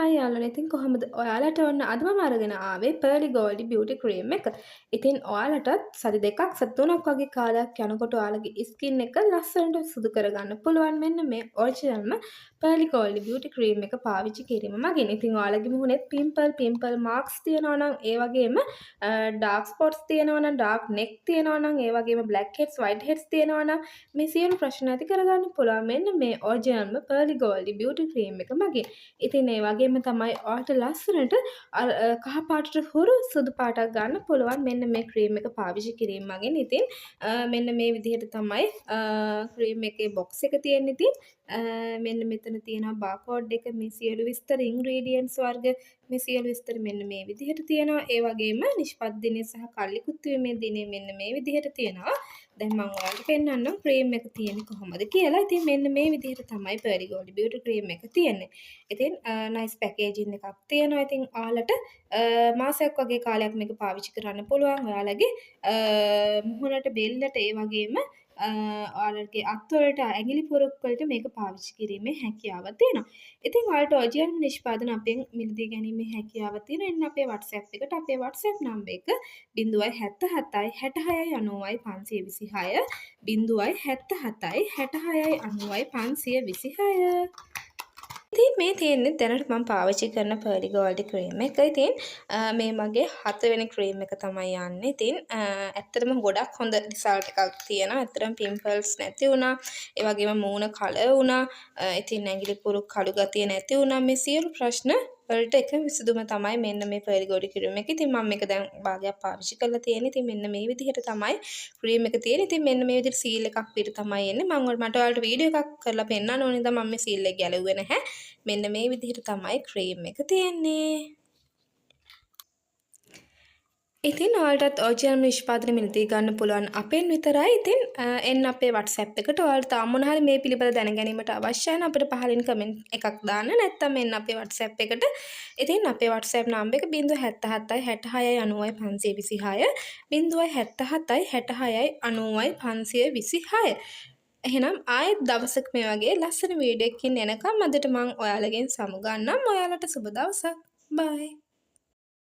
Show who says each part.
Speaker 1: යාළුවනේ ඉතින් කොහොමද ඔයාලට ඔන්න අද මම අරගෙන ආවේ Pearly Goldie Beauty Cream එක. ඉතින් ඔයාලටත් සති 2ක් සති 3ක් වගේ කාලයක් යනකොට ඔයාලගේ ස්කින් එක ලස්සනට සුදු කරගන්න පුළුවන් මෙන්න මේ ඔරිජිනල්ම Pearly Goldie Beauty Cream එක පාවිච්චි කිරීම මගින්. ඉතින් ඔයාලගේ මුහුණේ පිම්පල් මාර්ක්ස් තියෙනවා නම් ඒ වගේම ඩාර්ක් ස්පොට්ස් තියෙනවා නම් ඩාර්ක් නෙක් තියෙනවා නම් ඒ වගේම බ්ලැක් හෙඩ්ස් වයිට් හෙඩ්ස් තියෙනවා නම් මේ සියලු ප්‍රශ්න ඇති කරගන්න පුළුවන් මෙන්න මේ ඔරිජිනල්ම Pearly Goldie Beauty Cream එක මගින්. ඉතින් ඒ වගේම තමයි ඔයාලට ලස්සනට කහ පාටට හුරු සුදු පාටක් ගන්න පුළුවන් මෙන්න මේ ක්‍රීම් එක පාවිච්චි කිරීම මගින්. ඉතින් මෙන්න මේ විදිහට තමයි ක්‍රීම් එකේ බොක්ස් එක තියෙන්නේ. ඉතින් මෙන්න මෙතන තියෙනවා බාකෝඩ් එක, මේ සියලු විස්තර ඉන්ග්‍රීඩියන්ට්ස් වර්ග මේ සියලු විස්තර මෙන්න මේ විදිහට තියෙනවා. ඒ වගේම නිෂ්පත් දිනය සහ කල්ලි කුත්තුවීමේ දිනය මෙන්න මේ විදිහට තියෙනවා. දැන් මම ඔයාලට පෙන්වන්නම් ක්‍රීම් එක තියෙන්නේ කොහොමද කියලා. ඉතින් මෙන්න මේ විදිහට තමයි Pearly Goldie Beauty Cream එක තියෙන්නේ. ඉතින් නයිස් පැකේජින් එකක් තියෙනවා. ඉතින් ඔයාලට මාසයක් වගේ කාලයක් මේක පාවිච්චි කරන්න පුළුවන්. ඔයාලගේ මුහුණට, බෙල්ලට ඒ වගේම ඔයාලගේ අත්වලට, ඇඟිලි පුරුක් වලට මේක පාවිච්චි කිරීමේ හැකියාව තියෙනවා. ඉතින් ඔයාලට ඔරිජිනල් නිෂ්පාදන අපෙන් මිලදී ගැනීමේ හැකියාව තියෙනවා. එන්න අපේ WhatsApp එකට. අපේ WhatsApp නම්බර් එක 077 66 90 526 077 66 90 526. ඉතින් මේ තියෙන්නේ දැනට මම පාවිච්චි කරන Pearly Goldie Cream එක. ඉතින් මේ මගේ 7 වෙනි ක්‍රීම් එක තමයි යන්නේ. ඉතින් ඇත්තටම ගොඩක් හොඳ රිසල්ට් එකක් තියෙනවා. ඇත්තටම පිම්පල්ස් නැති වුණා. ඒ වගේම මූණ කලර් වුණා. ඉතින් ඇඟිලි පුරුක් කළු ගතිය නැති වුණා. මේ සියලු ප්‍රශ්න වලට එක විසඳුම තමයි මෙන්න මේ Pearly Goldie Cream එක. ඉතින් මම මේක දැන් භාගයක් පාවිච්චි කරලා තියෙන්නේ. ඉතින් මෙන්න මේ විදිහට තමයි ක්‍රීම් එක තියෙන්නේ. ඉතින් මෙන්න මේ විදිහට සීල් එකක් පිට තමයි එන්නේ. මට ඔයාලට වීඩියෝ එකක් කරලා පෙන්නන්න ඕනේ. ඉතින් මම මේ සීල් එක ගැලුවේ නැහැ. මෙන්න මේ විදිහට තමයි ක්‍රීම් එක තියෙන්නේ. ඉතින් ඔයාලටත් ඔරිජිනල් නිෂ්පාදන මිලදී ගන්න පුළුවන් අපෙන් විතරයි. ඉතින් එන්න අපේ WhatsApp එකට. ඔයාලට තාම මොන හරි මේ පිළිබඳව දැන ගැනීමට අවශ්‍ය නම් අපිට පහලින් කමෙන්ට් එකක් දාන්න. නැත්නම් එන්න අපේ WhatsApp එකට. ඉතින් අපේ WhatsApp නම්බර එක 077 66 90 526 077 66 90 526. එහෙනම් ආයෙත් දවසක මේ වගේ ලස්සන වීඩියෝ එකකින් එනකම් අදට මම ඔයාලගෙන් සමුගන්නම්. ඔයාලට සුබ දවසක්. බයි.